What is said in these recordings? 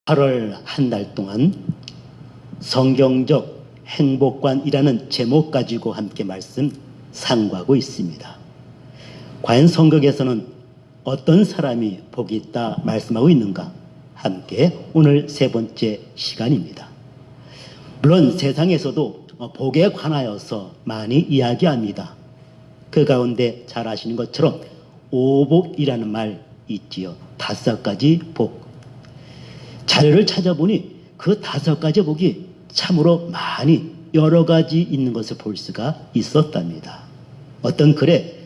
8월 한 달 동안 성경적 행복관이라는 제목 가지고 함께 말씀 상고하고 있습니다. 과연 성경에서는 어떤 사람이 복이 있다 말씀하고 있는가? 함께 오늘 세 번째 시간입니다. 물론 세상에서도 복에 관하여서 많이 이야기합니다. 그 가운데 잘 아시는 것처럼 오복이라는 말 있지요. 5가지 복. 자료를 찾아보니 그 5가지 복이 참으로 많이 여러 가지 있는 것을 볼 수가 있었답니다. 어떤 글에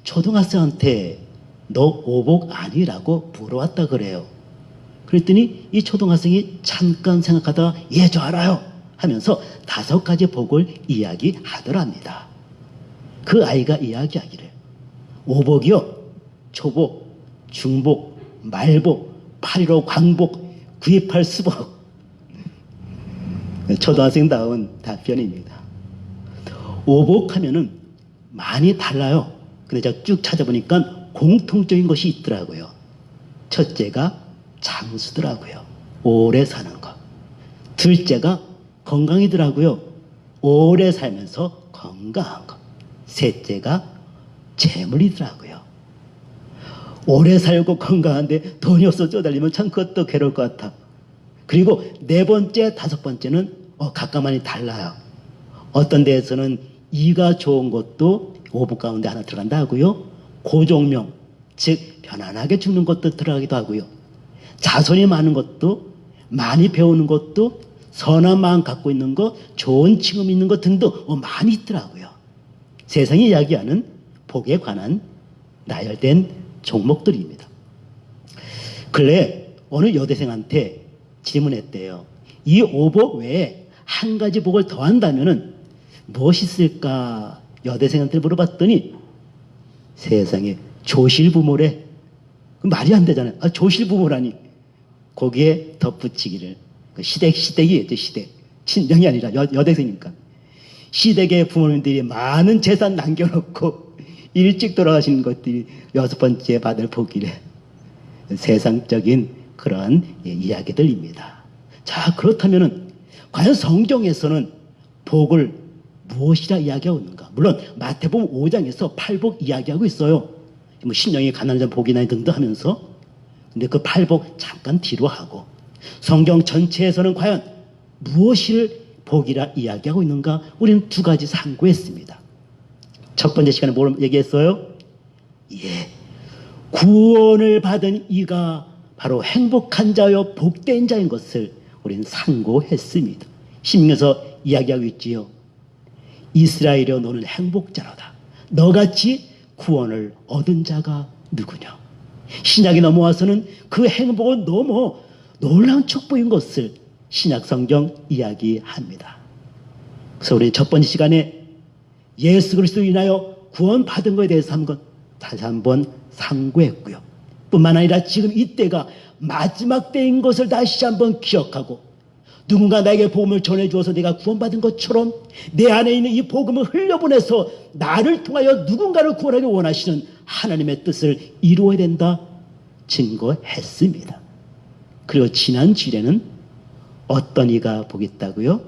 초등학생한테 너 오복 아니라고 물어왔다 그래요. 그랬더니 이 초등학생이 잠깐 생각하다가 예, 저 알아요 하면서 5가지 복을 이야기하더랍니다. 그 아이가 이야기하기를 오복이요, 초복, 중복, 말복, 8.15 광복, 9.28 수복. 초등학생다운 답변입니다. 오복하면은 많이 달라요. 근데 제가 쭉 찾아보니까 공통적인 것이 있더라고요. 첫째가 장수더라고요. 오래 사는 것. 둘째가 건강이더라고요. 오래 살면서 건강한 것. 셋째가 재물이더라고요. 오래 살고 건강한데 돈이 없어 쪼달리면 참 그것도 괴로울 것 같아. 그리고 4번째, 5번째는 각각 달라요. 어떤 데에서는 이가 좋은 것도 오복 가운데 하나 들어간다 하고요. 고종명, 즉 편안하게 죽는 것도 들어가기도 하고요. 자손이 많은 것도, 많이 배우는 것도, 선한 마음 갖고 있는 것, 좋은 칭음 있는 것 등등 많이 있더라고요. 세상이 이야기하는 복에 관한 나열된 종목들입니다. 근래 어느 여대생한테 질문했대요. 이 오복 외에 한 가지 복을 더한다면 무엇이 있을까? 여대생한테 물어봤더니 세상에 조실부모래. 말이 안 되잖아요. 조실부모라니. 거기에 덧붙이기를 시댁이겠죠. 시댁. 친정이 아니라 여대생이니까. 시댁의 부모님들이 많은 재산 남겨놓고 일찍 돌아가시는 것들이 6번째 받을 복이래. 세상적인 그런 이야기들입니다. 자, 그렇다면 과연 성경에서는 복을 무엇이라 이야기하고 있는가? 물론 마태복음 5장에서 8복 이야기하고 있어요. 신령이 가난한 자 복이 나니 등등 하면서. 근데 그 8복 잠깐 뒤로 하고 성경 전체에서는 과연 무엇을 복이라 이야기하고 있는가? 우리는 2가지 상고했습니다. 첫 번째 시간에 뭘 얘기했어요? 예, 구원을 받은 이가 바로 행복한 자요 복된 자인 것을 우리는 상고했습니다. 신명에서 이야기하고 있지요. 이스라엘이여 너는 행복자로다. 너같이 구원을 얻은 자가 누구냐. 신약이 넘어와서는 그 행복은 너무 놀라운 축복인 것을 신약 성경 이야기합니다. 그래서 우리 첫 번째 시간에 예수 그리스도로 인하여 구원받은 것에 대해서 다시 한번 상고했고요. 뿐만 아니라 지금 이때가 마지막 때인 것을 다시 한번 기억하고 누군가 나에게 복음을 전해주어서 내가 구원받은 것처럼 내 안에 있는 이 복음을 흘려보내서 나를 통하여 누군가를 구원하기 원하시는 하나님의 뜻을 이루어야 된다 증거했습니다. 그리고 지난 주일에는 어떤 이가 복이 있다고요?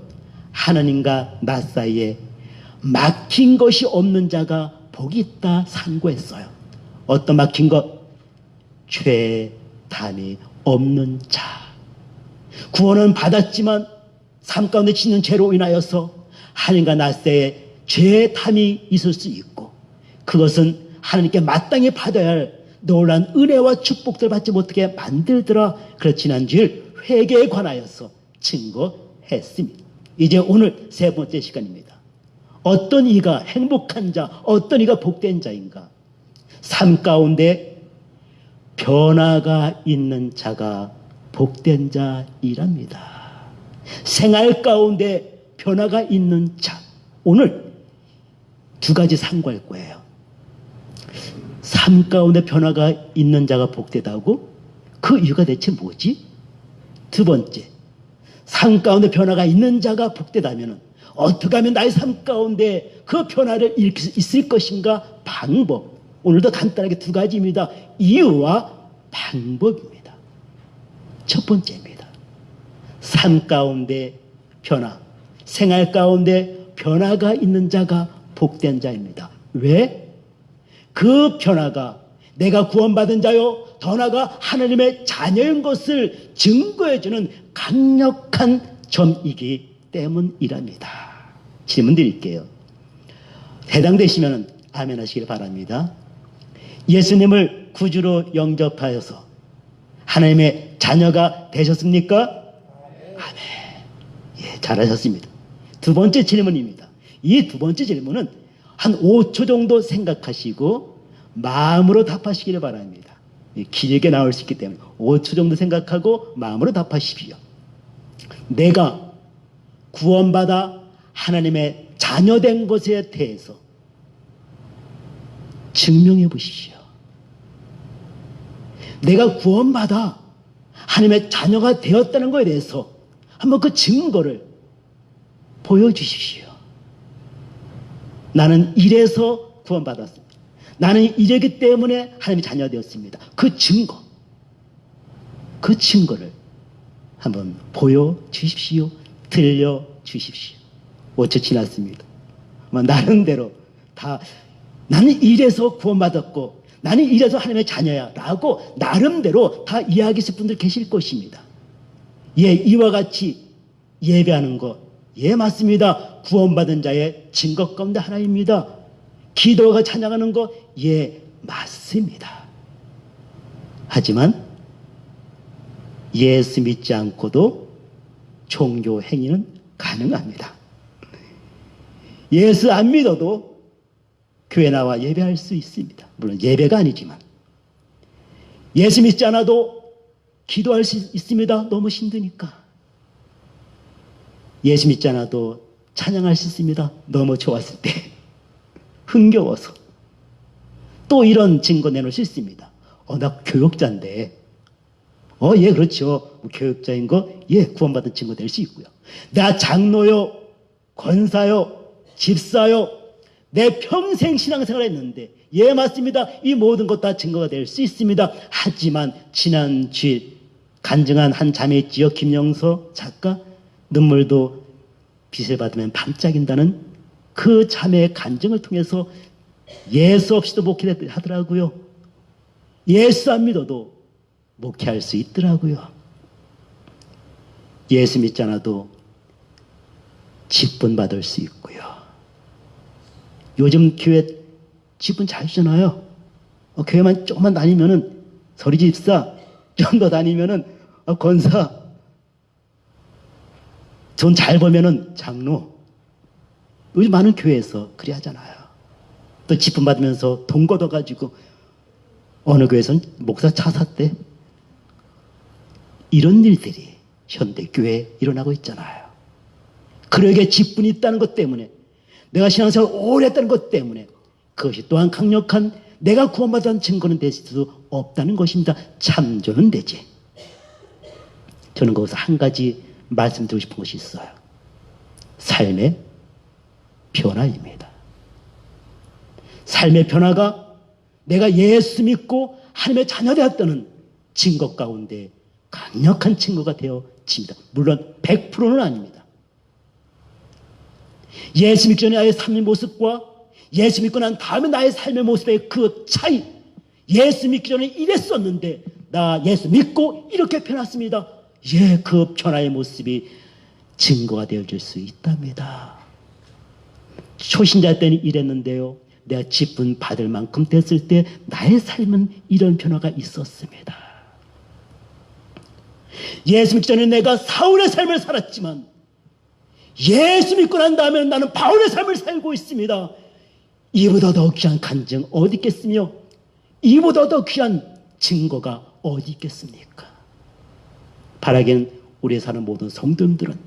하나님과 나 사이에 막힌 것이 없는 자가 복이 있다 상고했어요. 어떤 막힌 것? 죄, 담이 없는 자. 구원은 받았지만 삶 가운데 짓는 죄로 인하여서 하나님과 나 사이에 죄의 탐이 있을 수 있고 그것은 하나님께 마땅히 받아야 할 놀라운 은혜와 축복들 받지 못하게 만들더라. 그래서 지난주일 회개에 관하여서 증거했습니다. 이제 오늘 3번째 시간입니다. 어떤 이가 행복한 자, 어떤 이가 복된 자인가? 삶 가운데 변화가 있는 자가 복된 자이랍니다. 생활 가운데 변화가 있는 자. 오늘 2가지 상고할 거예요. 삶 가운데 변화가 있는 자가 복되다고? 그 이유가 대체 뭐지? 2번째, 삶 가운데 변화가 있는 자가 복되다면 어떻게 하면 나의 삶 가운데 그 변화를 일으킬 수 있을 것인가? 방법. 오늘도 간단하게 2가지입니다. 이유와 방법입니다. 첫 번째입니다. 삶 가운데 변화, 생활 가운데 변화가 있는 자가 복된 자입니다. 왜? 그 변화가 내가 구원받은 자요, 더 나아가 하나님의 자녀인 것을 증거해주는 강력한 점이기 때문이랍니다. 질문 드릴게요. 해당되시면 아멘 하시길 바랍니다. 예수님을 구주로 영접하여서 하나님의 자녀가 되셨습니까? 아멘. 예, 잘하셨습니다. 두 번째 질문입니다. 이 두 번째 질문은 한 5초 정도 생각하시고 마음으로 답하시기를 바랍니다. 길게 나올 수 있기 때문에 5초 정도 생각하고 마음으로 답하십시오. 내가 구원받아 하나님의 자녀된 것에 대해서 증명해 보십시오. 내가 구원받아 하나님의 자녀가 되었다는 것에 대해서 한번 그 증거를 보여주십시오. 나는 이래서 구원받았습니다. 나는 이러기 때문에 하나님의 자녀가 되었습니다. 그 증거, 그 증거를 한번 보여주십시오. 들려주십시오. 5초 지났습니다. 나름대로 다 나는 이래서 구원받았고 나는 이래서 하나님의 자녀야 라고 나름대로 다 이야기하실 분들 계실 것입니다. 예, 이와 같이 예배하는 것, 예, 맞습니다. 구원받은 자의 증거 가운데 하나입니다. 기도가 찬양하는 것, 예, 맞습니다. 하지만 예수 믿지 않고도 종교 행위는 가능합니다. 예수 안 믿어도 교회 나와 예배할 수 있습니다. 물론 예배가 아니지만. 예수 믿지 않아도 기도할 수 있습니다. 너무 힘드니까. 예수 믿지 않아도 찬양할 수 있습니다. 너무 좋았을 때. 흥겨워서. 또 이런 증거 내놓을 수 있습니다. 나 교육자인데. 예, 그렇죠. 교육자인 거, 예, 구원받은 증거 될 수 있고요. 나 장로요, 권사요, 집사요, 내 평생 신앙생활을 했는데, 예, 맞습니다. 이 모든 것 다 증거가 될 수 있습니다. 하지만 지난 주일 간증한 한 자매 있지요. 김영서 작가. 눈물도 빛을 받으면 반짝인다는 그 자매의 간증을 통해서 예수 없이도 목회를 하더라고요. 예수 안 믿어도 목회할 수 있더라고요. 예수 믿지 않아도 직분 받을 수 있고요. 요즘 교회 직분 잘 주잖아요. 교회만 조금만 다니면은 서리집사, 좀 더 다니면은 권사, 돈 잘 벌면은 장로. 요즘 많은 교회에서 그리 하잖아요. 또 직분 받으면서 돈 걷어가지고 어느 교회에서는 목사 차 샀대. 이런 일들이 현대교회에 일어나고 있잖아요. 그러게 직분이 있다는 것 때문에, 내가 신앙생활을 오래 했다는 것 때문에 그것이 또한 강력한 내가 구원받았다는 증거는 될 수 없다는 것입니다. 참조는 되지. 저는 거기서 한 가지 말씀드리고 싶은 것이 있어요. 삶의 변화입니다. 삶의 변화가 내가 예수 믿고 하나님의 자녀 되었다는 증거 가운데 강력한 증거가 되어집니다. 물론 100%는 아닙니다. 예수 믿기 전에 나의 삶의 모습과 예수 믿고 난 다음에 나의 삶의 모습의 그 차이. 예수 믿기 전에 이랬었는데 나 예수 믿고 이렇게 변했습니다. 예, 그 변화의 모습이 증거가 되어줄 수 있답니다. 초신자 때는 이랬는데요. 내가 직분 받을 만큼 됐을 때 나의 삶은 이런 변화가 있었습니다. 예수 믿기 전에 내가 사울의 삶을 살았지만 예수 믿고 난 다음에 나는 바울의 삶을 살고 있습니다. 이보다 더 귀한 간증 어디 있겠으며 이보다 더 귀한 증거가 어디 있겠습니까? 바라기는 우리의 사는 모든 성도님들은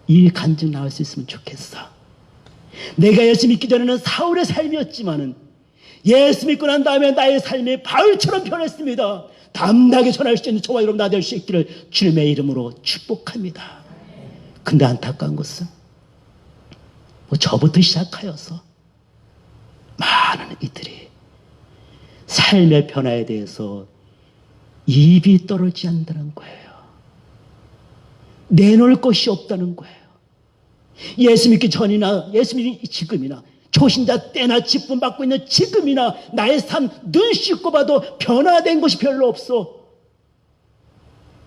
이 간증 나올 수 있으면 좋겠어. 내가 예수 믿기 전에는 사울의 삶이었지만은 예수 믿고 난 다음에 나의 삶이 바울처럼 변했습니다. 담대하게 전할 수 있는 저와 여러분 나 될 수 있기를 주님의 이름으로 축복합니다. 근데 안타까운 것은 저부터 시작하여서 많은 이들이 삶의 변화에 대해서 입이 떨어지지 않는다는 거예요. 내놓을 것이 없다는 거예요. 예수 믿기 전이나 예수 믿기 지금이나 초신자 때나 직분 받고 있는 지금이나 나의 삶 눈 씻고 봐도 변화된 것이 별로 없어.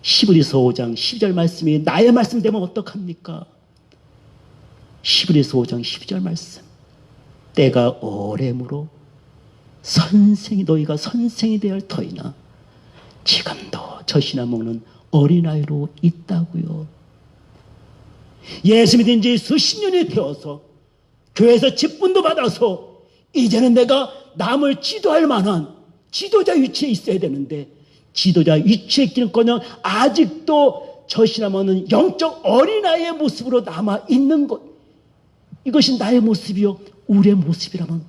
히브리서 5장 12절 말씀이 나의 말씀 되면 어떡합니까? 히브리서 5장 12절 말씀. 때가 오래므로 너희가 선생이 되어 할 터이나 지금도 젖이나 먹는 어린아이로 있다고요. 예수 믿은 지 수십 년이 되어서 교회에서 직분도 받아서 이제는 내가 남을 지도할 만한 지도자 위치에 있어야 되는데 지도자 위치에 있기는커녕 아직도 젖이나 먹는 영적 어린아이의 모습으로 남아있는 것, 이것이 나의 모습이요 우리의 모습이라면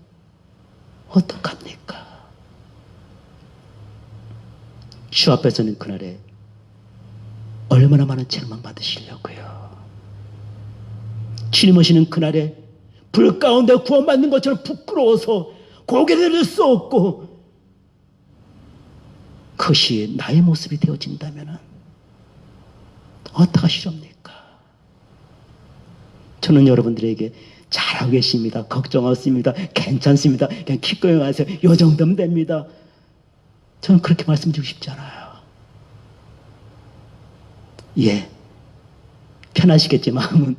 어떡합니까? 주 앞에서는 그날에 얼마나 많은 책망 받으시려고요. 주님 오시는 그날에 불 가운데 구원받는 것처럼 부끄러워서 고개를 들 수 없고 그것이 나의 모습이 되어진다면 어떡하시렵니까? 저는 여러분들에게 잘하고 계십니다. 걱정 없습니다. 괜찮습니다. 그냥 기꺼이 하세요. 요 정도면 됩니다. 저는 그렇게 말씀드리고 싶지 않아요. 예, 편하시겠지 마음은.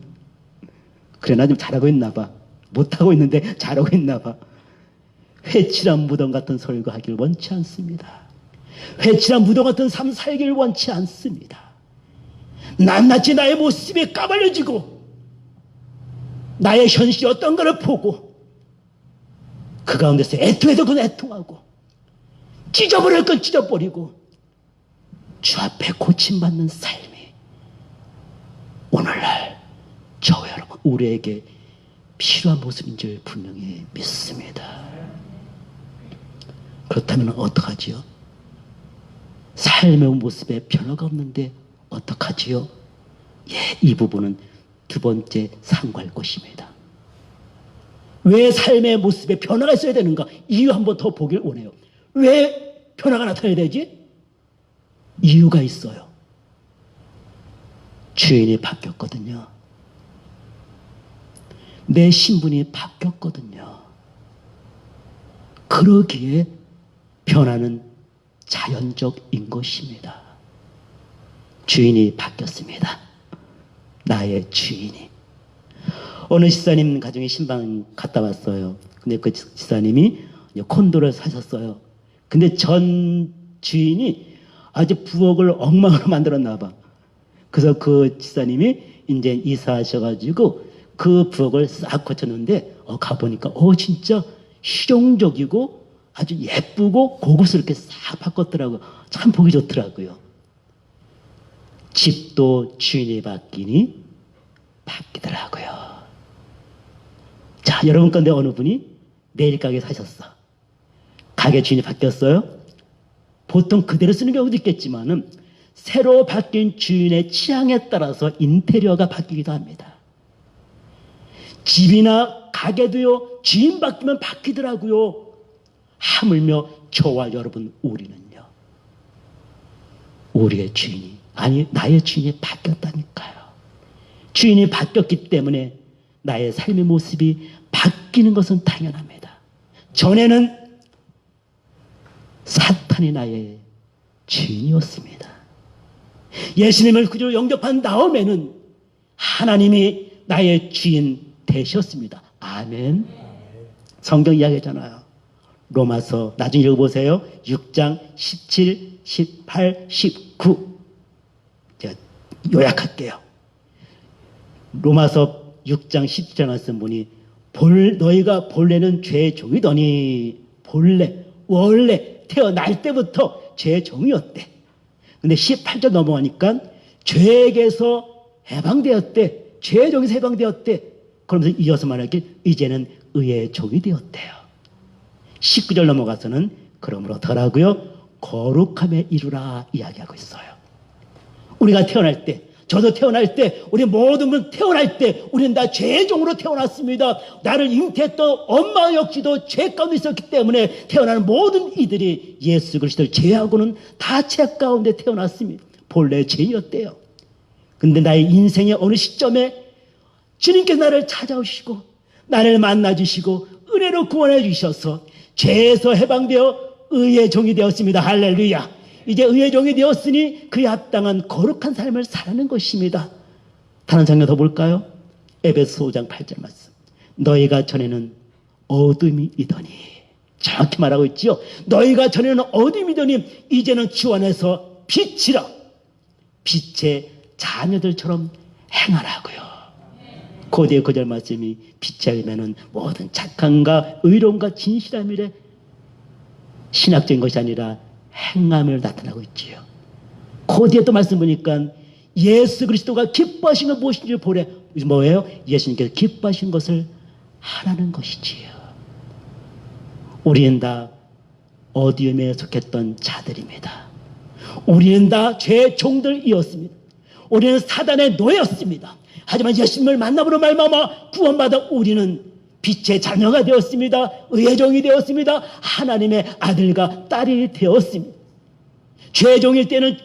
그래 나 좀 잘하고 있나 봐. 못하고 있는데 잘하고 있나 봐. 회칠한 무덤 같은 설교하기를 원치 않습니다. 회칠한 무덤 같은 삶 살기를 원치 않습니다. 낱낱이 나의 모습이 까발려지고 나의 현실이 어떤가를 보고 그 가운데서 애통해도 그건 애통하고 찢어버릴 건 찢어버리고 주 앞에 고침받는 삶이 오늘날 저와 여러분 우리에게 필요한 모습인 줄 분명히 믿습니다. 그렇다면 어떡하지요? 삶의 모습에 변화가 없는데 어떡하지요? 예, 이 부분은 두 번째 상고할 것입니다. 왜 삶의 모습에 변화가 있어야 되는가? 이유 한번 더 보길 원해요. 왜 변화가 나타나야 되지? 이유가 있어요. 주인이 바뀌었거든요. 내 신분이 바뀌었거든요. 그러기에 변화는 자연적인 것입니다. 주인이 바뀌었습니다. 나의 주인이. 어느 집사님 가정에 신방 갔다 왔어요. 근데 그 집사님이 콘도를 사셨어요. 근데 전 주인이 아주 부엌을 엉망으로 만들었나 봐. 그래서 그 집사님이 이제 이사하셔가지고 그 부엌을 싹 고쳤는데 가보니까 진짜 실용적이고 아주 예쁘고 고급스럽게 싹 바꿨더라고요. 참 보기 좋더라고요. 집도 주인이 바뀌니 바뀌더라고요. 자, 여러분 가운데 어느 분이 내일 가게 사셨어. 가게 주인이 바뀌었어요. 보통 그대로 쓰는 경우도 있겠지만은 새로 바뀐 주인의 취향에 따라서 인테리어가 바뀌기도 합니다. 집이나 가게도요, 주인 바뀌면 바뀌더라고요. 하물며 저와 여러분 우리는요, 우리의 주인이 아니 나의 주인이 바뀌었다니까요. 주인이 바뀌었기 때문에 나의 삶의 모습이 바뀌는 것은 당연합니다. 전에는 사탄이 나의 주인이었습니다. 예수님을 구주로 영접한 다음에는 하나님이 나의 주인 되셨습니다. 아멘. 성경 이야기잖아요. 로마서 나중에 읽어보세요. 6장 17, 18, 19. 제가 요약할게요. 로마서 6장 17절 말씀 보니 너희가 본래는 죄의 종이더니 원래 태어날 때부터 죄의 종이었대. 근데 18절 넘어가니까 죄에게서 해방되었대. 죄의 종에서 해방되었대. 그러면서 이어서 말하길 이제는 의의 종이 되었대요. 19절 넘어가서는 그러므로 더라고요. 거룩함에 이루라 이야기하고 있어요. 우리가 태어날 때, 저도 태어날 때, 우리 모든 분 태어날 때 우리는 다 죄의 종으로 태어났습니다. 나를 잉태했던 엄마 역시도 죄 가운데 있었기 때문에 태어나는 모든 이들이 예수 그리스도를 제외하고는 다 죄 가운데 태어났습니다. 본래 죄였대요. 근데 나의 인생의 어느 시점에 주님께서 나를 찾아오시고 나를 만나주시고 은혜로 구원해 주셔서 죄에서 해방되어 의의 종이 되었습니다. 할렐루야. 이제 의의 종이 되었으니 그에 합당한 거룩한 삶을 살아가는 것입니다. 다른 장면 더 볼까요? 에베소 5장 8절 말씀. 너희가 전에는 어둠이더니, 정확히 말하고 있지요. 너희가 전에는 어둠이더니 이제는 주 안에서 빛이라, 빛의 자녀들처럼 행하라고요. 고대의 구절 말씀이 빛의 열매는 모든 착함과 의로움과 진실함이래, 신학적인 것이 아니라 행함을 나타나고 있지요. 고대의 또 말씀 보니까 예수 그리스도가 기뻐하신 것 무엇인지 보래. 뭐예요? 예수님께서 기뻐하신 것을 하라는 것이지요. 우리는 다 어둠에 속했던 자들입니다. 우리는 다 죄의 종들이었습니다. 우리는 사단의 노예였습니다. 하지만 예수님을 만남으로 말미암아 구원받아 우리는 빛의 자녀가 되었습니다. 의의 종이 되었습니다. 하나님의 아들과 딸이 되었습니다. 죄종일 때는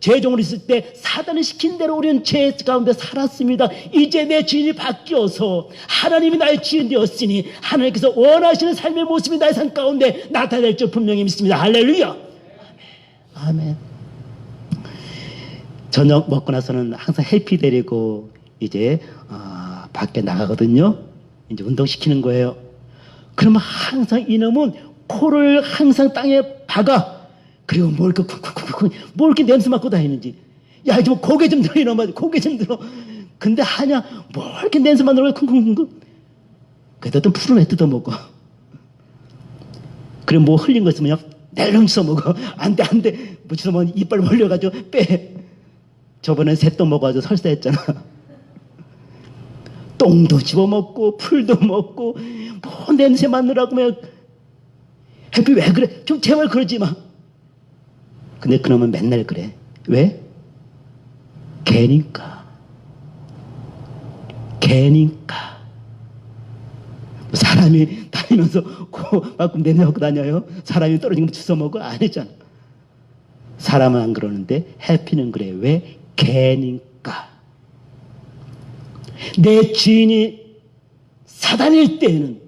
죄종으로 있을 때 사단이 시킨 대로 우리는 죄 가운데 살았습니다. 이제 내 주인이 바뀌어서 하나님이 나의 주인 되었으니 하나님께서 원하시는 삶의 모습이 나의 삶 가운데 나타날 줄 분명히 믿습니다. 할렐루야. 아멘. 저녁 먹고 나서는 항상 해피 데리고 이제 밖에 나가거든요. 이제 운동시키는 거예요. 그러면 항상 이놈은 코를 항상 땅에 박아. 그리고 뭘 이렇게 냄새 맡고 다니는지. 야, 좀 고개 좀 들어, 이놈아. 고개 좀 들어. 근데 하냐, 뭘 이렇게 냄새 맡느라고 쿵쿵쿵쿵. 그래도 또 푸른 애 뜯어먹어. 그리고 뭐 흘린 거 있으면 낼름 씻어먹어. 안 돼. 뭐 씻어먹으면 이빨 벌려가지고 빼. 저번에 새똥 먹어가지고 설사했잖아. 똥도 집어먹고 풀도 먹고 뭐 냄새 맡느라고 막. 해피 왜 그래? 좀 제발 그러지 마. 근데 그놈은 맨날 그래. 왜? 개니까. 사람이 다니면서 막 냄새 맡고 다녀요? 사람이 떨어진 거 주워 먹어? 안 했잖아. 사람은 안 그러는데 해피는 그래. 왜? 개니까. 내 주인이 사단일 때에는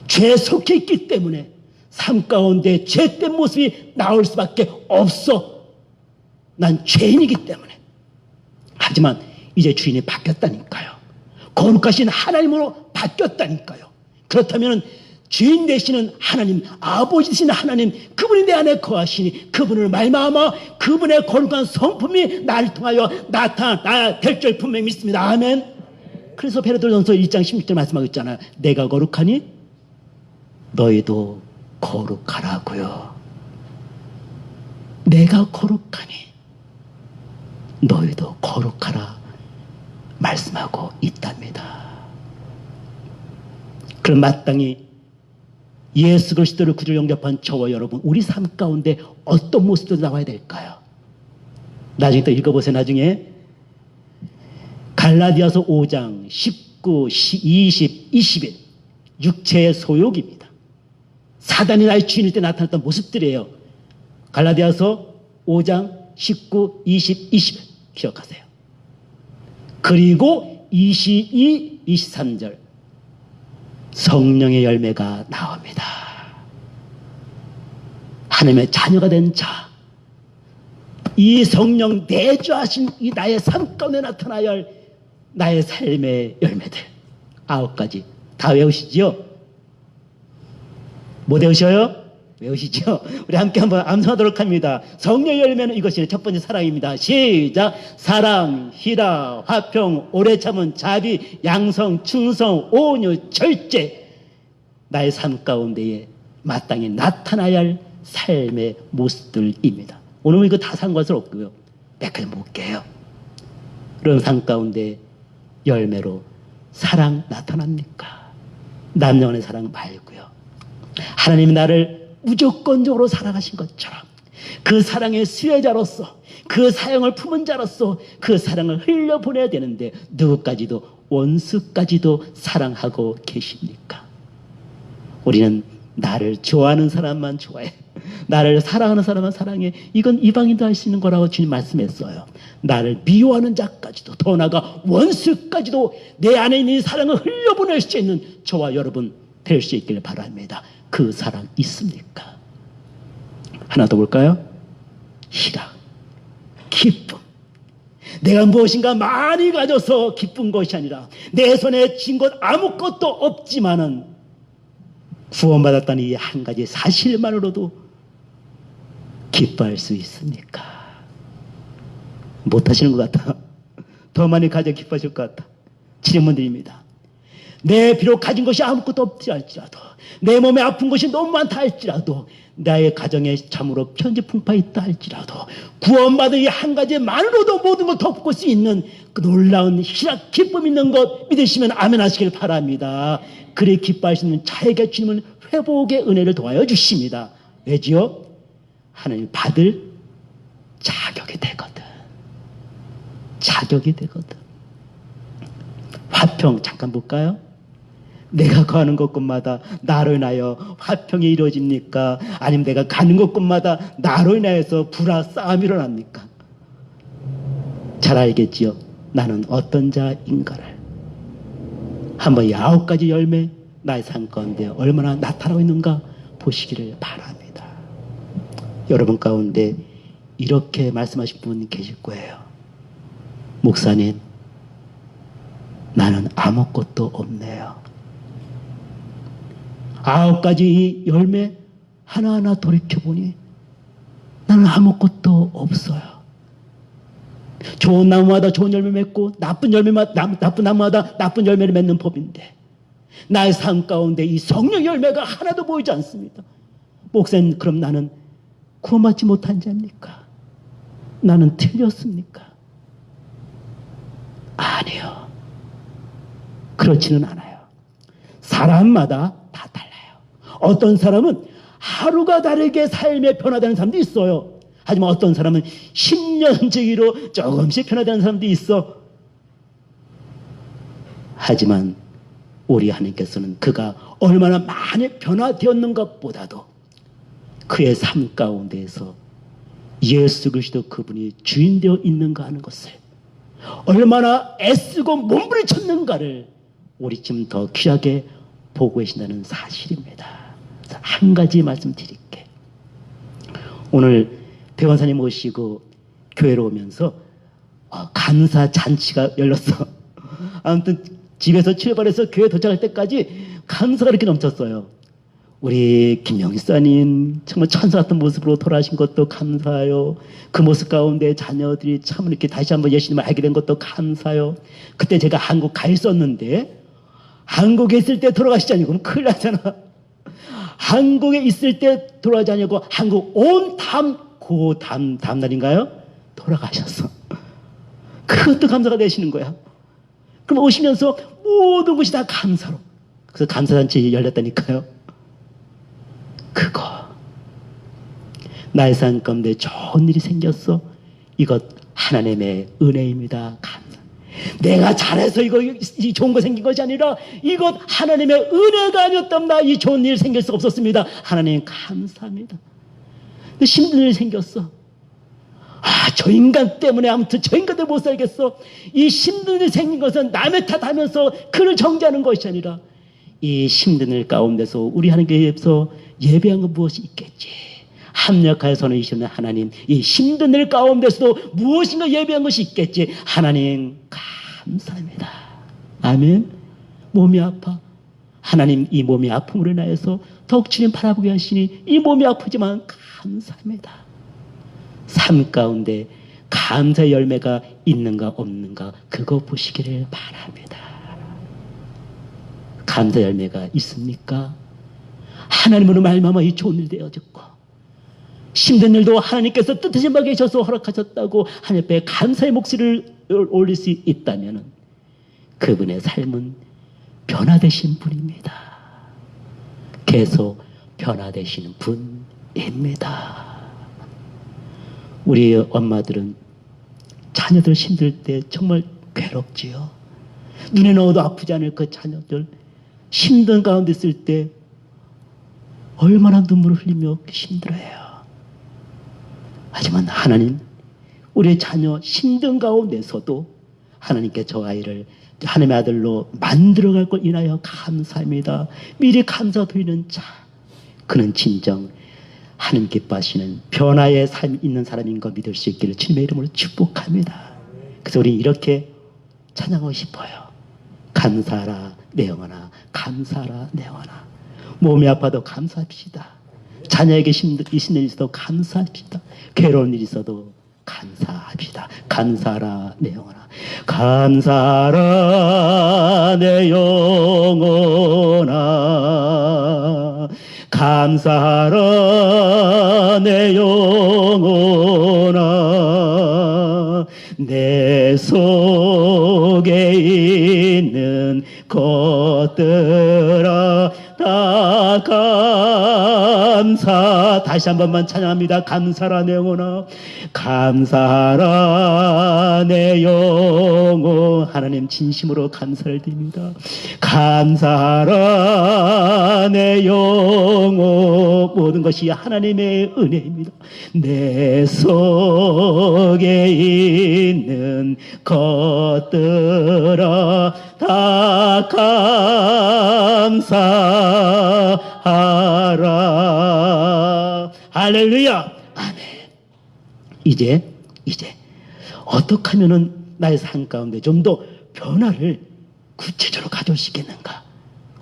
죄에 속해 있기 때문에 삶 가운데 죄된 모습이 나올 수밖에 없어. 난 죄인이기 때문에. 하지만 이제 주인이 바뀌었다니까요. 거룩하신 하나님으로 바뀌었다니까요. 그렇다면 주인 되시는 하나님, 아버지 되시는 하나님, 그분이 내 안에 거하시니 그분을 말미암아 그분의 거룩한 성품이 나를 통하여 나타나야 될 줄 분명히 믿습니다. 아멘. 그래서 베드로전서 1장 16절 말씀하고 있잖아요. 내가 거룩하니 너희도 거룩하라고요. 내가 거룩하니 너희도 거룩하라 말씀하고 있답니다. 그럼 마땅히 예수 그리스도를 구주로 영접한 저와 여러분, 우리 삶 가운데 어떤 모습도 나와야 될까요? 나중에 또 읽어보세요. 나중에 갈라디아서 5장 19, 20, 21 육체의 소욕입니다. 사단이 나의 주인일 때 나타났던 모습들이에요. 갈라디아서 5장 19, 20, 21 기억하세요. 그리고 22, 23절 성령의 열매가 나옵니다. 하나님의 자녀가 된 자, 이 성령 내주하신 이 나의 삶 가운데 나타나야 할 나의 삶의 열매들 9가지 다 외우시지요? 못 외우셔요? 외우시죠? 우리 함께 한번 암송하도록 합니다. 성령의 열매는 이것이 첫 번째 사랑입니다. 시작. 사랑, 희라, 화평, 오래 참은, 자비, 양성, 충성, 온유, 절제. 나의 삶 가운데에 마땅히 나타나야 할 삶의 모습들입니다. 오늘은 이거 다 상관없고요. 몇 가지 볼게요. 그런 삶 가운데 열매로 사랑 나타납니까? 남녀 간의 사랑 말고요. 하나님이 나를 무조건적으로 사랑하신 것처럼 그 사랑의 수혜자로서 그 사랑을 품은 자로서 그 사랑을 흘려보내야 되는데 누구까지도 원수까지도 사랑하고 계십니까? 우리는 나를 좋아하는 사람만 좋아해. 나를 사랑하는 사람은 사랑해. 이건 이방인도 할 수 있는 거라고 주님 말씀했어요. 나를 미워하는 자까지도, 더 나아가 원수까지도 내 안에 있는 이 사랑을 흘려보낼 수 있는 저와 여러분 될 수 있길 바랍니다. 그 사랑 있습니까? 하나 더 볼까요? 희락, 기쁨. 내가 무엇인가 많이 가져서 기쁜 것이 아니라 내 손에 쥔 것 아무것도 없지만은 구원받았다는 이 한 가지 사실만으로도 기뻐할 수 있습니까? 못하시는 것 같아. 더 많이 가져 기뻐하실 것 같아. 질문 드립니다. 내 비록 가진 것이 아무것도 없지 할지라도, 내 몸에 아픈 것이 너무 많다 할지라도, 나의 가정에 참으로 편지풍파 있다 할지라도, 구원받은 이 한 가지만으로도 모든 걸 덮을 수 있는 그 놀라운 희락, 기쁨 있는 것 믿으시면 아멘 하시길 바랍니다. 그래 기뻐하시는 자에게 주님은 회복의 은혜를 도와여 주십니다. 왜지요? 하나님 받을 자격이 되거든. 자격이 되거든. 화평 잠깐 볼까요? 내가 가는 곳곳마다 나로 인하여 화평이 이루어집니까? 아니면 내가 가는 곳곳마다 나로 인하여서 불화 싸움이 일어납니까? 잘 알겠지요? 나는 어떤 자인가를. 한번 9가지 열매 나의 삶 가운데 얼마나 나타나고 있는가 보시기를 바랍니다. 여러분 가운데 이렇게 말씀하신 분 계실 거예요. 목사님, 나는 아무것도 없네요. 9가지 열매 하나하나 돌이켜보니 나는 아무것도 없어요. 좋은 나무마다 좋은 열매 맺고 나쁜 나무마다 나쁜 열매를 맺는 법인데 나의 삶 가운데 이 성령 열매가 하나도 보이지 않습니다. 목사님, 그럼 나는 구원받지 못한 자입니까? 나는 틀렸습니까? 아니요. 그렇지는 않아요. 사람마다 다 달라요. 어떤 사람은 하루가 다르게 삶에 변화되는 사람도 있어요. 하지만 어떤 사람은 10년 주기로 조금씩 변화되는 사람도 있어. 하지만 우리 하나님께서는 그가 얼마나 많이 변화되었는가 보다도 그의 삶 가운데에서 예수 그리스도 그분이 주인 되어 있는가 하는 것을, 얼마나 애쓰고 몸부림쳤는가를 우리 지금 더 귀하게 보고 계신다는 사실입니다. 한 가지 말씀드릴게. 오늘 대원사님 모시고 교회로 오면서 감사 잔치가 열렸어. 아무튼 집에서 출발해서 교회 도착할 때까지 감사가 이렇게 넘쳤어요. 우리 김영사님 정말 천사 같은 모습으로 돌아가신 것도 감사해요. 그 모습 가운데 자녀들이 참 이렇게 다시 한번 예수님을 알게 된 것도 감사해요. 그때 제가 한국 가 있었는데 한국에 있을 때 돌아가시자니 그럼 큰일 나잖아. 한국에 있을 때 돌아가지 않냐고 한국 온 다음 날인가요? 돌아가셨어. 그것도 감사가 되시는 거야. 그럼 오시면서 모든 것이 다 감사로. 그래서 감사잔치 열렸다니까요. 그거 나의 삶 가운데 좋은 일이 생겼어. 이것 하나님의 은혜입니다. 감사. 내가 잘해서 이 좋은 거 생긴 것이 아니라 이것 하나님의 은혜가 아니었답니다. 이 좋은 일 생길 수 없었습니다. 하나님 감사합니다. 힘든 일이 생겼어. 저 인간 때문에 아무튼 저 인간 때문에 못 살겠어. 이 힘든 일이 생긴 것은 남의 탓하면서 그를 정죄하는 것이 아니라 이 힘든 일 가운데서 우리 하나님께서 예배한 건 무엇이 있겠지. 합력하여 선을 이시는 하나님, 이 힘든 일 가운데서도 무엇인가 예배한 것이 있겠지. 하나님 감사합니다. 아멘. 몸이 아파. 하나님 이 몸이 아픔으로 인하여서 더욱 주님 바라보게 하시니 이 몸이 아프지만 감사합니다. 삶 가운데 감사의 열매가 있는가 없는가 그거 보시기를 바랍니다. 감사 열매가 있습니까? 하나님으로 말미암아 이 좋은 일 되어졌고 힘든 일도 하나님께서 뜻하신 바 계셔서 허락하셨다고 하나님 앞에 감사의 목소리를 올릴 수 있다면 그분의 삶은 변화되신 분입니다. 계속 변화되시는 분입니다. 우리 엄마들은 자녀들 힘들 때 정말 괴롭지요. 눈에 넣어도 아프지 않을 그 자녀들 힘든 가운데 있을 때 얼마나 눈물을 흘리며 힘들어해요. 하지만 하나님, 우리의 자녀 힘든 가운데서도 하나님께 저 아이를 하나님의 아들로 만들어갈 걸 인하여 감사합니다. 미리 감사 드리는 자, 그는 진정 하나님 기뻐하시는 변화의 삶이 있는 사람인 거 믿을 수 있기를 주님의 이름으로 축복합니다. 그래서 우리는 이렇게 찬양하고 싶어요. 감사하라 내 영혼아, 감사하라 내 영혼아. 몸이 아파도 감사합시다. 자녀에게 있는 일 있어도 감사합시다. 괴로운 일 있어도 감사합시다. 감사하라 내 영혼아, 감사하라 내 영혼아, 감사하라 내 영혼아. 내 속에 있는 것들아 다 감사. 다시 한 번만 찬양합니다. 감사라 내 영혼아, 감사라 내 영혼. 하나님 진심으로 감사를 드립니다. 감사라 내 영혼. 모든 것이 하나님의 은혜입니다. 내 속에 있는 것들아 다 감사하라. 할렐루야. 아멘. 이제 어떻게 하면은 나의 삶 가운데 좀 더 변화를 구체적으로 가져올 수 있겠는가?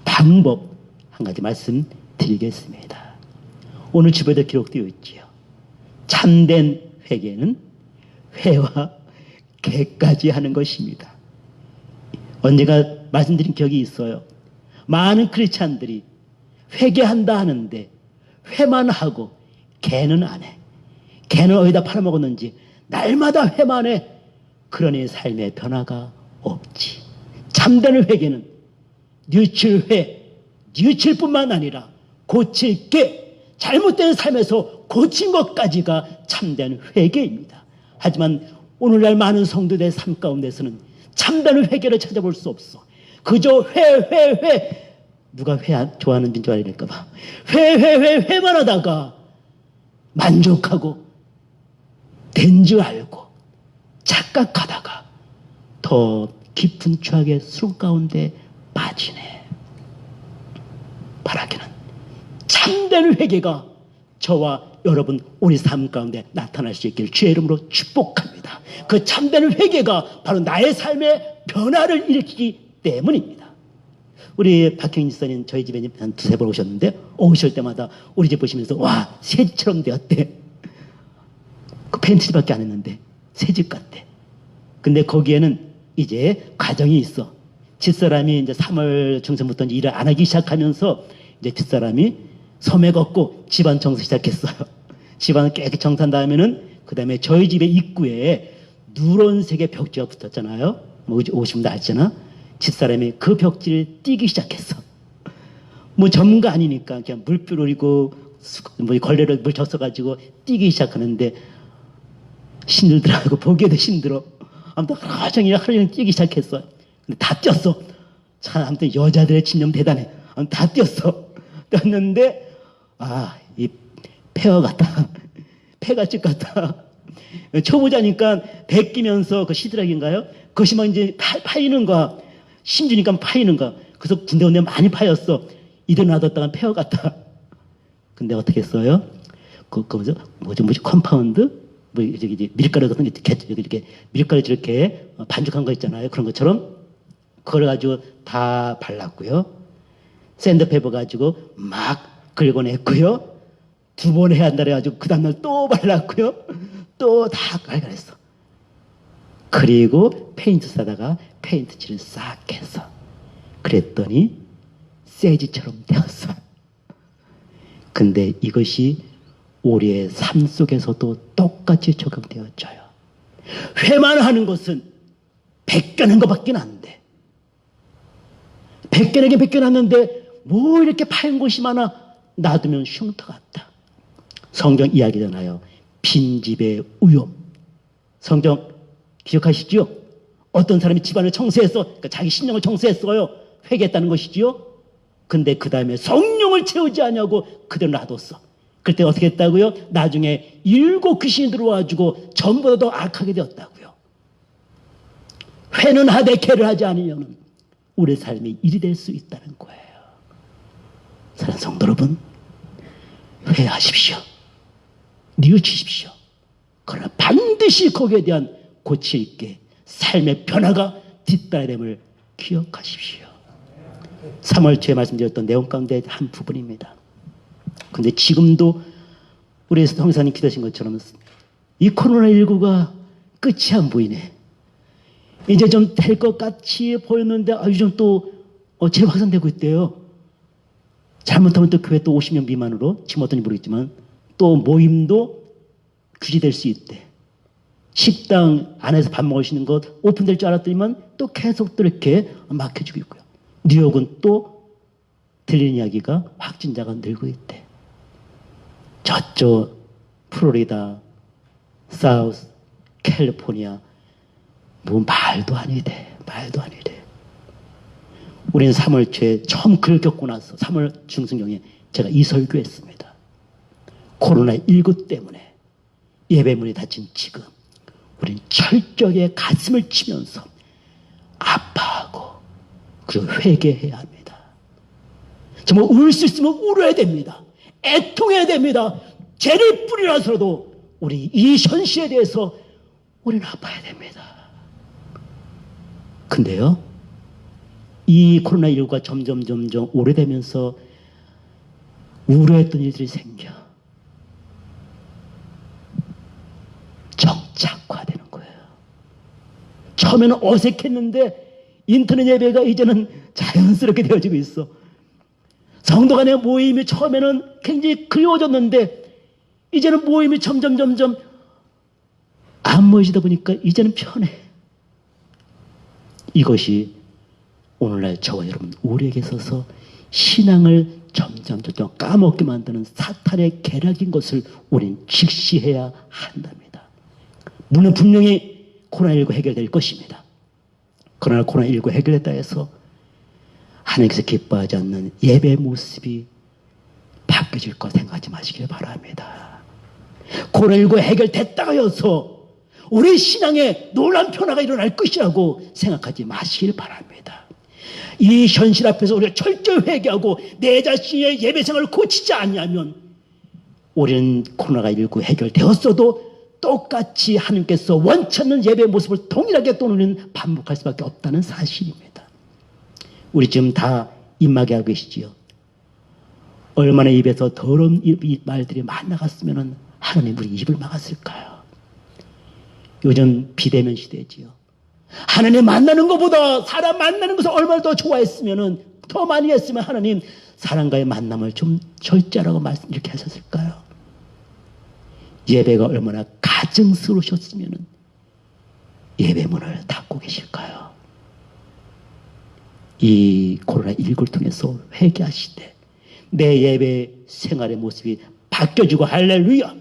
방법 한 가지 말씀드리겠습니다. 오늘 주보에도 기록되어 있지요. 참된 회개는 회와 개까지 하는 것입니다. 언젠가 말씀드린 기억이 있어요. 많은 크리스찬들이 회개한다 하는데 회만 하고 개는 안 해. 개는 어디다 팔아먹었는지 날마다 회만 해. 그러니 삶의 변화가 없지. 참된 회개는 뉘우칠뿐만 아니라 고칠 게, 잘못된 삶에서 고친 것까지가 참된 회개입니다. 하지만 오늘날 많은 성도들의 삶 가운데서는 참된 회개를 찾아볼 수 없어. 그저 회. 누가 회 좋아하는 줄 알릴까봐. 회만 하다가 만족하고 된 줄 알고 착각하다가 더 깊은 추악의 수렁 가운데 빠지네. 바라기는 참된 회개가 저와 여러분 우리 삶 가운데 나타날 수 있기를 주의 이름으로 축복합니다. 그 참된 회개가 바로 나의 삶의 변화를 일으키기 때문입니다. 우리 박형진 집사님 저희 집에 한 두세 번 오셨는데 오실 때마다 우리 집 보시면서 와, 새집처럼 되었대. 그 펜트리밖에 안 했는데 새집 같대. 근데 거기에는 이제 과정이 있어. 집사람이 이제 3월 중순부터 일을 안 하기 시작하면서 이제 집사람이 소매 걷고 집안 청소 시작했어요. 집안을 깨끗이 청소한 다음에는 그 다음에 저희 집의 입구에 누런색의 벽지가 붙었잖아요. 뭐 오시면 다 알잖아. 집사람이 그 벽지를 띄기 시작했어. 뭐 전문가 아니니까 그냥 물불 올리고 뭐 걸레로 물 젖어가지고 띄기 시작하는데 힘들더라고. 보기에도 힘들어. 아무튼 하루 종일 뛰기 시작했어. 근데 다 뛰었어. 참, 아무튼 여자들의 집념 대단해. 아무튼 다 뛰었어. 뛰었는데, 아, 이 폐허 같다. 폐가집 같다. 초보자니까 베끼면서 그 시드락인가요? 그것이 막 이제 파이는 거야. 힘주니까 파이는 거야. 그래서 군데군데 많이 파였어. 일어나뒀다가 폐허 같다. 근데 어떻게 했어요? 뭐지, 컴파운드? 뭐, 이제 밀가루 같은 게 이렇게 밀가루 이렇게 반죽한 거 있잖아요. 그런 것처럼 그걸 가지고 다 발랐고요. 샌드페퍼 가지고 막 긁어냈고요. 2번 해야 한다 그래가지고 그 다음날 또 발랐고요. 또 다 갈갈했어. 그리고 페인트 사다가 페인트 칠을 싹 했어. 그랬더니 세지처럼 되었어. 근데 이것이 우리의 삶 속에서도 똑같이 적용되어져요. 회만 하는 것은 베껴낸 것밖에 안 돼. 베껴내긴 베껴놨는데 뭐 이렇게 파인 곳이 많아. 놔두면 흉터 같다. 성경 이야기잖아요. 빈집의 위험. 성경 기억하시죠? 어떤 사람이 집안을 청소했어. 그러니까 자기 신령을 청소했어요. 회개했다는 것이지요. 근데 그 다음에 성령을 채우지 않냐고 그대로 놔뒀어. 그때 어떻게 했다고요? 나중에 7 귀신이 들어와가지고 전보다 더 악하게 되었다고요. 회는 하되 개를 하지 않으려는 우리 삶이 일이 될 수 있다는 거예요. 사랑하는 성도 여러분, 회하십시오. 뉘우치십시오. 그러나 반드시 거기에 대한 고칠 있게 삶의 변화가 뒤따라야 됨을 기억하십시오. 3월 초에 말씀드렸던 내용 가운데 한 부분입니다. 근데 지금도 우리 성사님 기도하신 것처럼 이 코로나19가 끝이 안 보이네. 이제 좀 될 것 같이 보였는데 요즘 또 재확산되고 있대요. 잘못하면 또 교회 또 50명 미만으로, 지금 어떤지 모르겠지만 또 모임도 규제될 수 있대. 식당 안에서 밥 먹을 수 있는 것 오픈될 줄 알았더니만 또 계속 또 이렇게 막혀지고 있고요. 뉴욕은 또 들리는 이야기가 확진자가 늘고 있대. 저쪽 플로리다, 사우스, 캘리포니아 뭐 말도 아니대. 말도 아니대. 우리는 3월 초에 처음 그를 겪고 나서 3월 중순경에 제가 이 설교했습니다. 코로나19 때문에 예배문이 닫힌 지금 우리는 철저하게 가슴을 치면서 아파하고 그리고 회개해야 합니다. 정말 울 수 있으면 울어야 됩니다. 애통해야 됩니다. 죄를 뿌리라서라도 우리 이 현실에 대해서 우리는 아파야 됩니다. 근데요, 이 코로나19가 점점 오래되면서 우려했던 일들이 생겨. 정착화되는 거예요. 처음에는 어색했는데 인터넷 예배가 이제는 자연스럽게 되어지고 있어. 성도 간의 모임이 처음에는 굉장히 그리워졌는데 이제는 모임이 점점 안 모여지다 보니까 이제는 편해. 이것이 오늘날 저와 여러분 우리에게 있어서 신앙을 점점 까먹게 만드는 사탄의 계략인 것을 우리는 직시해야 한답니다. 물론 분명히 코로나19 해결될 것입니다. 그러나 코로나19 해결됐다 해서 하나님께서 기뻐하지 않는 예배 모습이 바뀌어질 거 생각하지 마시길 바랍니다. 코로나19 해결됐다고 해서 우리 신앙에 놀라운 변화가 일어날 것이라고 생각하지 마시길 바랍니다. 이 현실 앞에서 우리가 철저히 회개하고 내 자신의 예배 생활을 고치지 않냐면 우리는 코로나19 해결되었어도 똑같이 하나님께서 원치 않는 예배 모습을 동일하게 또 우리는 반복할 수밖에 없다는 사실입니다. 우리 지금 다 입마개 하고 계시지요. 얼마나 입에서 더러운 말들이 많이 나갔으면 하나님 우리 입을 막았을까요? 요즘 비대면 시대지요. 하나님 만나는 것보다 사람 만나는 것을 얼마나 더 좋아했으면 더 많이 했으면 하나님 사람과의 만남을 좀 절제하라고 말씀 이렇게 하셨을까요? 예배가 얼마나 가증스러우셨으면 예배문을 닫고 계실까요? 이 코로나19를 통해서 회개하시되 내 예배 생활의 모습이 바뀌어지고 할렐루야.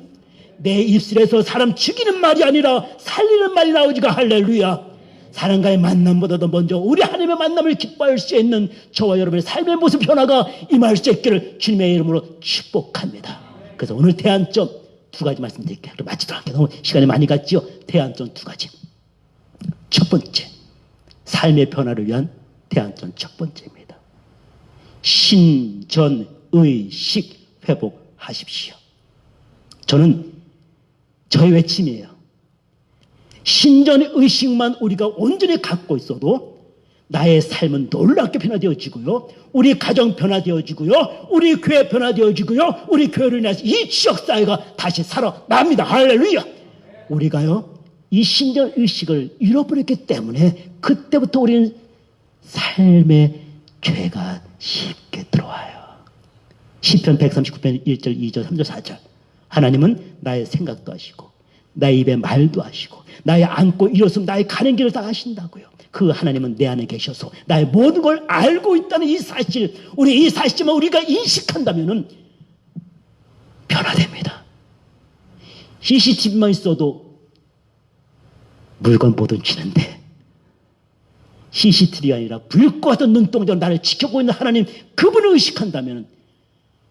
내 입술에서 사람 죽이는 말이 아니라 살리는 말이 나오지가 할렐루야. 사람과의 만남보다도 먼저 우리 하나님의 만남을 기뻐할 수 있는 저와 여러분의 삶의 모습 변화가 임할 수 있기를 주님의 이름으로 축복합니다. 그래서 오늘 대안점 2가지 말씀드릴게요. 마치도록 할게요. 너무 시간이 많이 갔지요. 대안점 2가지. 첫 번째, 삶의 변화를 위한 대안점 첫 번째입니다. 신전의식 회복하십시오. 저는 저의 외침이에요. 신전의 의식만 우리가 온전히 갖고 있어도 나의 삶은 놀랍게 변화되어지고요. 우리 가정 변화되어지고요. 우리 교회 변화되어지고요. 우리 교회를 인해서 이 지역사회가 다시 살아납니다. 할렐루야. 우리가요, 이 신전 의식을 잃어버렸기 때문에 그때부터 우리는 삶의 죄가 쉽게 들어와요. 시편 139편 1절, 2절, 3절, 4절. 하나님은 나의 생각도 하시고 나의 입에 말도 하시고 나의 앉고 일어서면 나의 가는 길을 다 하신다고요. 그 하나님은 내 안에 계셔서 나의 모든 걸 알고 있다는 이 사실, 우리 이 사실만 우리가 인식한다면 변화됩니다. CCTV만 있어도 물건 보던 치는데 CCTV가 아니라 불과 같은 눈동자로 나를 지켜보고 있는 하나님, 그분을 의식한다면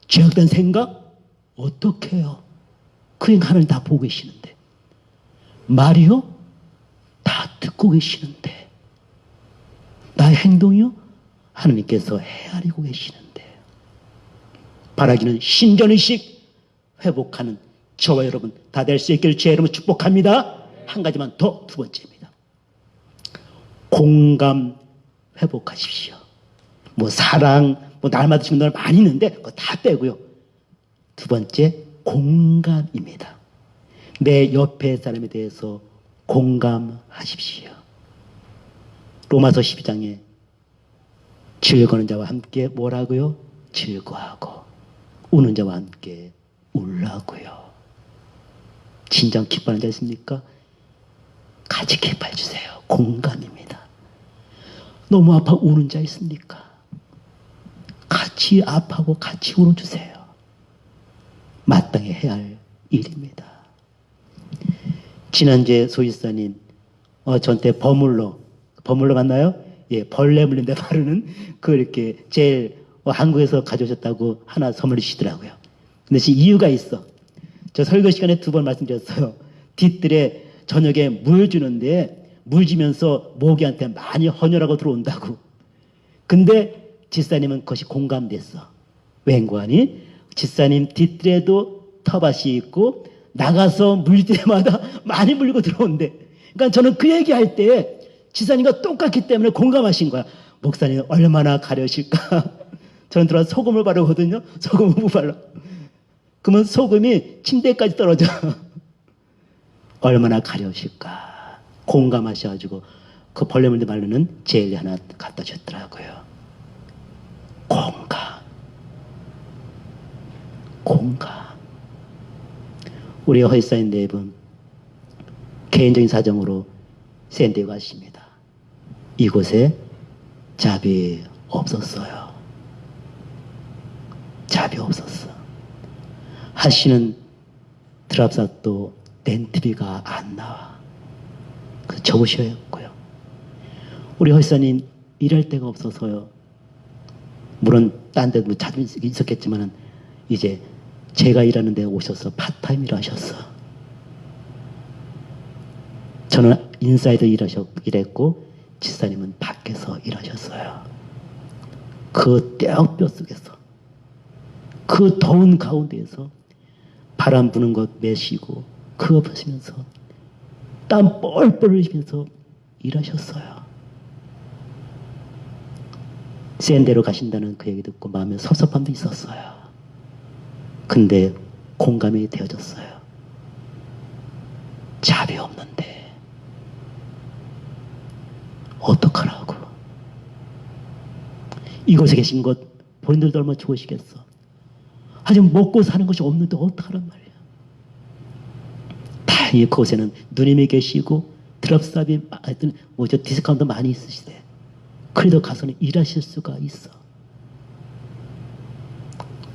죄악된 생각 어떻게 해요? 그 하나님 다 보고 계시는데, 말이요? 다 듣고 계시는데, 나의 행동이요? 하나님께서 헤아리고 계시는데, 바라기는 신전의식 회복하는 저와 여러분 다 될 수 있기를 주의 이름으로 축복합니다. 한 가지만 더, 두 번째입니다. 공감 회복하십시오. 뭐 사랑, 뭐 날마다 주는 날 많이 있는데 그거 다 빼고요. 두 번째, 공감입니다. 내 옆에 사람에 대해서 공감하십시오. 로마서 12장에 즐거워하는 자와 함께 뭐라고요? 즐거워하고 우는 자와 함께 울라고요. 진정 기뻐하는 자 있습니까? 같이 기뻐해 주세요. 공감입니다. 너무 아파 우는 자 있습니까? 같이 아파하고 같이 울어주세요. 마땅히 해야 할 일입니다. 지난주에 소유사님 저한테 버물러 맞나요? 예, 벌레 물린 데 바르는 그 이렇게 제일 한국에서 가져오셨다고 하나 선물해 주시더라고요. 근데 지금 이유가 있어. 저 설교 시간에 2번 말씀드렸어요. 뒤뜰에 저녁에 물 주는데 물 주면서 모기한테 많이 헌혈하고 들어온다고. 근데 집사님은 그것이 공감됐어. 웬거하니? 집사님 뒤뜰에도 텃밭이 있고 나가서 물 때마다 많이 물리고 들어온대. 그러니까 저는 그 얘기할 때 집사님과 똑같기 때문에 공감하신 거야. 목사님 얼마나 가려실까? 저는 들어와서 소금을 바르거든요. 소금을 못 발라. 그러면 소금이 침대까지 떨어져. 얼마나 가려우실까. 공감하셔가지고 그 벌레 물때 바르는 젤리 하나 갖다 줬더라고요. 공감. 우리 허이사인 네 분 개인적인 사정으로 샌디에고 가십니다. 이곳에 잡이 없었어요. 잡이 없었어. 하시는 드랍사도 렌트비가 안 나와. 그래서 접으셔야 했고요. 우리 허이사님 일할 데가 없어서요. 물론 딴 데도 자주 있었겠지만 이제 제가 일하는 데 오셔서 파타임 일하셨어. 저는 인사이드 일했고 집사님은 밖에서 일하셨어요. 그 떼어뼈 속에서 그 더운 가운데에서 바람 부는 것 매시고 그거 보시면서 땀 뻘뻘 흘리면서 일하셨어요. 샌데로 가신다는 그 얘기 듣고 마음에 섭섭함도 있었어요. 근데 공감이 되어졌어요. 잡이 없는데 어떡하라고. 이곳에 계신 것 본인들도 얼마나 좋으시겠어. 하지만 먹고 사는 것이 없는데 어떡하란 말이야. 다행히 그곳에는 누님이 계시고 드랍삽이 하여튼 디스카운트 많이 있으시대. 그래도 가서는 일하실 수가 있어.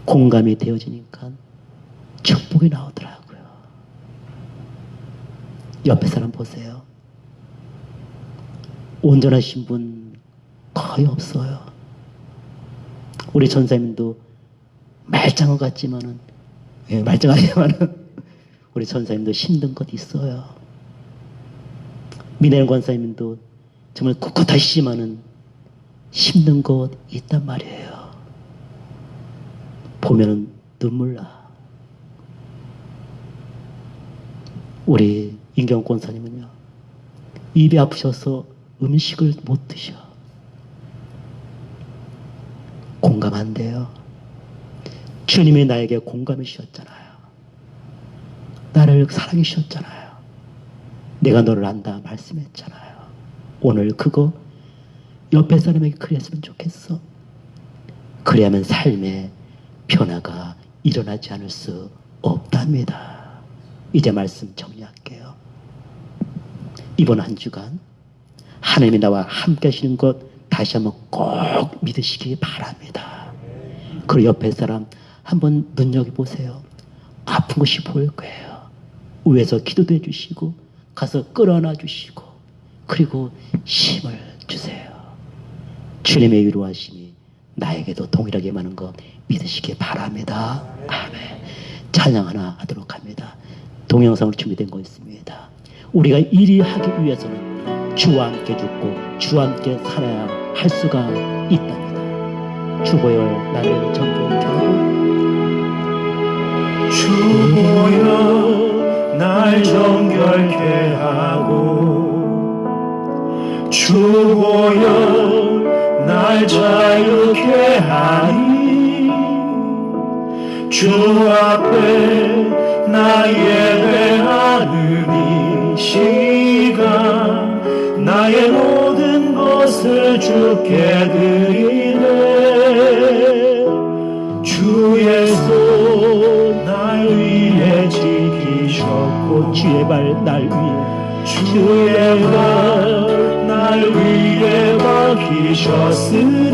공감이 되어지니까 축복이 나오더라고요. 옆에 사람 보세요. 온전하신 분 거의 없어요. 우리 전사님도 말짱한 것 같지만은, 말짱하지만은 우리 전사님도 힘든 것 있어요. 민혜연 권사님도 정말 꿋꿋하시지만은 힘든 것 있단 말이에요. 보면은 눈물 나. 우리 임경 권사님은요, 입이 아프셔서 음식을 못 드셔. 공감 안 돼요. 주님이 나에게 공감해 주셨잖아요. 나를 사랑해 주셨잖아요. 내가 너를 안다 말씀했잖아요. 오늘 그거 옆에 사람에게 그래 했으면 좋겠어. 그래야만 삶에 변화가 일어나지 않을 수 없답니다. 이제 말씀 정리할게요. 이번 한 주간 하나님이 나와 함께 하시는 것 다시 한번 꼭 믿으시기 바랍니다. 그리고 옆에 사람 한번 눈여겨보세요. 아픈 것이 보일 거예요. 위에서 기도도 해주시고 가서 끌어안아 주시고 그리고 힘을 주세요. 주님의 위로하심이 나에게도 동일하게 많은 것 믿으시기 바랍니다. 아멘. 찬양 하나 하도록 합니다. 동영상으로 준비된 거 있습니다. 우리가 이리 하기 위해서는 주와 함께 죽고 주와 함께 살아야 할 수가 있답니다. 주보혈 나를 정결케 하고 주보혈 날 정결케 하고 주보혈 날 자유케 하니 주 앞에 나 예배하는 이 시간 나의 모든 것을 주께 드리네. 주의 손 날 위해 지키셨고 주의 발 날 위해 주의 발 날 위해 박히셨으니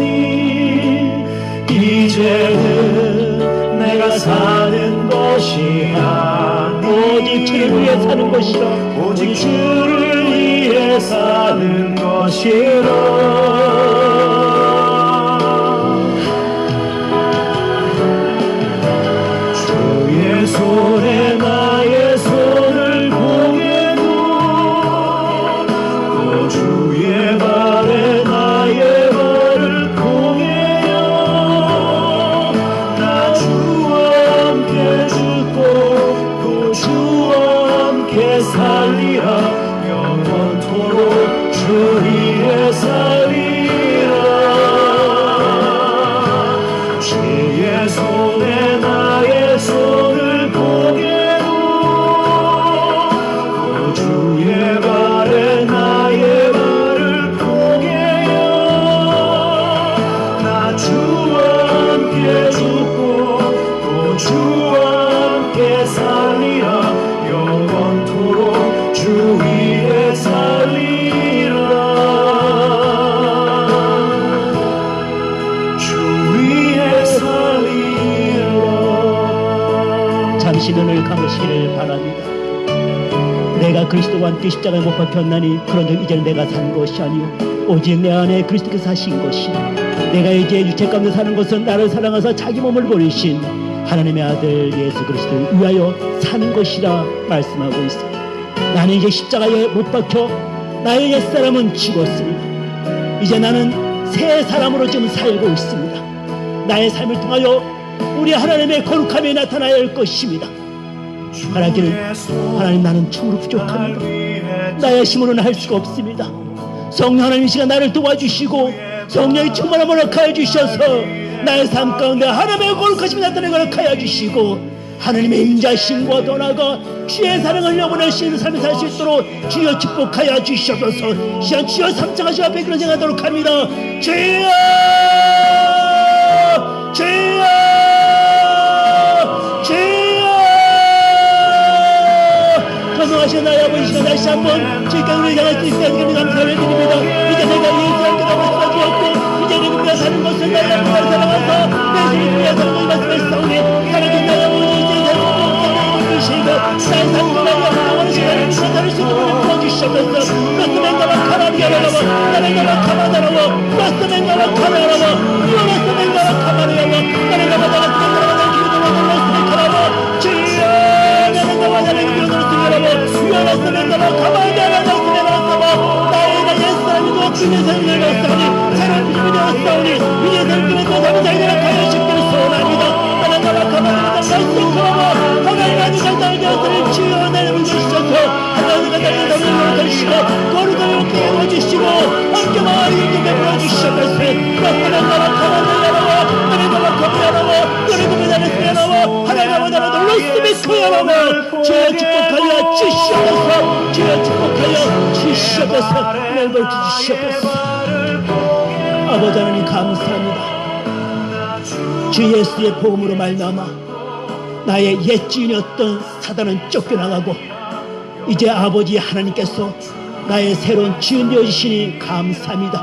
이제는 내가 사는 것이 오직 주를 위해 사는 것이라 오직 주를 위해 사는 것이라. 주의 손에 나의 손을 보게도 또 주의 발에 나의 발을 보게요. 나 주와 함께 죽고 또 주와 함께 살리라. 영원토록 주 위에 살리라. 주의 손에 나의 손을 보게도 또 주의 발에 나의 발을 보게요. 나 주와 함께 죽고 또 주와 함께 살리라. 영원토록 주 위에 살리라. 주 위에 살리라. 잠시 눈을 감으시기를 바랍니다. 내가 그리스도와 함께 십자가에 못 박혔나니 그런즉 이제는 내가 산 것이 아니요 오직 내 안에 그리스도께서 사신 것이라. 내가 이제 육체 가운데 사는 것은 나를 사랑하사 자기 몸을 버리신 하나님의 아들 예수 그리스도를 위하여 사는 것이라 말씀하고 있습니다. 나는 이제 십자가에 못 박혀 나의 옛사람은 죽었습니다. 이제 나는 새 사람으로 지금 살고 있습니다. 나의 삶을 통하여 우리 하나님의 거룩함이 나타나야 할 것입니다. 말하기를 하나님 나는 참으로 부족합니다. 나의 힘으로는 할 수가 없습니다. 성령 하나님 이 시간 나를 도와주시고 성령이 충만함을 허락하여 주셔서 나의 삶 가운데 하나님의 거룩하심이 나타나게 허락하여 주시고 하나님의 인자심과 더 나아가 주의 사랑을 영원할 수 있는 삶을 살 수 있도록 주여 축복하여 주시옵소서. 시간 주여 삼창하시 앞에 그런 생각하도록 합니다. 주여 주여 주여 전능하신 나의 아버지 시간 다시 한번 주님께 우리 향할 수 있게 하시길 감사를 드립니다. 이제 내가 예수 함께 나머지가 주었고 이제 내가 사는 것은 나의 아버지를 사랑하사 내 주님 위해 사는 것이 말씀을 싸우니 사랑하신 나의 아버지 이제 나의 삶과 나의 영원한 시간을 나타낼 수 있도록 도와주시옵소서. 로스맨가와 카라리아라와 나레가와 카마다라와 로스맨가와 카라라와 로스맨가와 카마리아와 나레가와 나레가와 로스맨가와 주여 나레가와 나레가와 로스맨가와 카마다라와 로스맨가와 나의 옛사람이고 주의 삶을 되었사오니 새로운 주님이 되었사오니 이제 삶을 삶을 자기를 가여 싶기를 소원합니다. 나레가와 카마다라와 로스맨가와 하나님 아주 장당이 되었으니 주여 나를 부르시옵소서. 하나님과 나를 부르시고 거룩을 깨워주시고 함께만 이렇게 베풀어주시옵소서. 로스맨가와 카마다라와 나레가와 카마다라와 나레가와 나레가와 하나님과 나라도 로스맨가와 주여 축복하여 주시옵소서. 주여 축복하여 주시옵소서. 널 주시옵소서. 아버지 하나님 감사합니다. 주 예수의 복음으로 말미암아 나의 옛 주인이었던 사단은 쫓겨나가고 이제 아버지 하나님께서 나의 새로운 주인 되어주시니 감사합니다.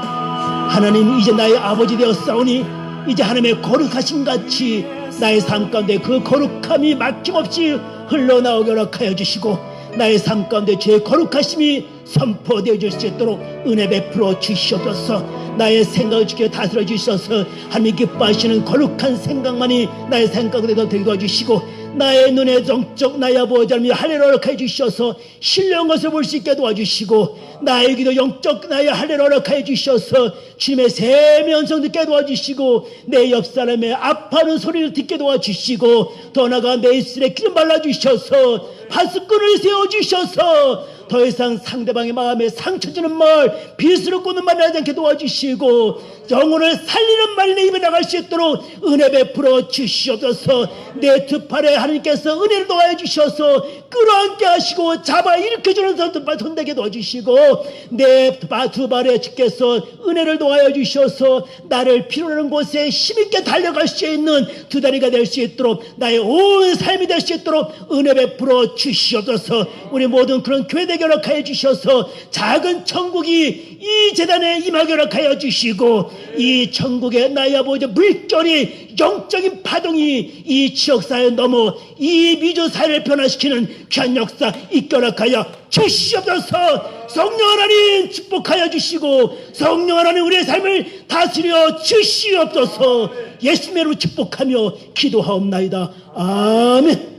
하나님 이제 나의 아버지 되었사오니 이제 하나님의 거룩하심 같이 나의 삶 가운데 그 거룩함이 막힘없이 흘러나오게 허락하여 주시고 나의 삶 가운데 주의 거룩하심이 선포되어질 수 있도록 은혜 베풀어 주시옵소서. 나의 생각을 주께 다스려 주셔서 하나님 기뻐하시는 거룩한 생각만이 나의 생각으로 되게 도와주시고, 나의 눈에 정적 나의 아버지 하나님 할례를 하여 주셔서 신령한 것을 볼 수 있게 도와주시고, 나의 귀도 영적 나의 할례를 하여 주셔서 주님의 샘의 음성 듣게 도와주시고, 내 옆 사람의 아파하는 소리를 듣게 도와주시고, 더 나아가 내 입술에 기름 발라주셔서 파수꾼을 세워주셔서 더 이상 상대방의 마음에 상처 주는 말, 비수로 꽂는 말을 하지 않게 도와주시고, 영혼을 살리는 말이 내 입에 나갈 수 있도록 은혜 베풀어 주시옵소서. 내 두 팔에 하나님께서 은혜를 도와해 주셔서 끌어안게 하시고 잡아 일으켜주는 손되게 도와주시고, 내 두 발에 주께서 은혜를 도와해 주셔서 나를 필요로 곳에 힘있게 달려갈 수 있는 두 다리가 될 수 있도록, 나의 온 삶이 될 수 있도록 은혜 베풀어 주시옵소서. 우리 모든 그런 교회되게 허락하여 주셔서 작은 천국이 이 재단에 임하게 허락하여 주시고, 이 천국의 나의 아버지 물결이, 영적인 파동이 이 지역사회 넘어 이 미주사회를 변화시키는 귀한 역사 있게 허락하여 주시옵소서. 성령 하나님 축복하여 주시고, 성령 하나님 우리의 삶을 다스려 주시옵소서. 예수님으로 축복하며 기도하옵나이다. 아멘.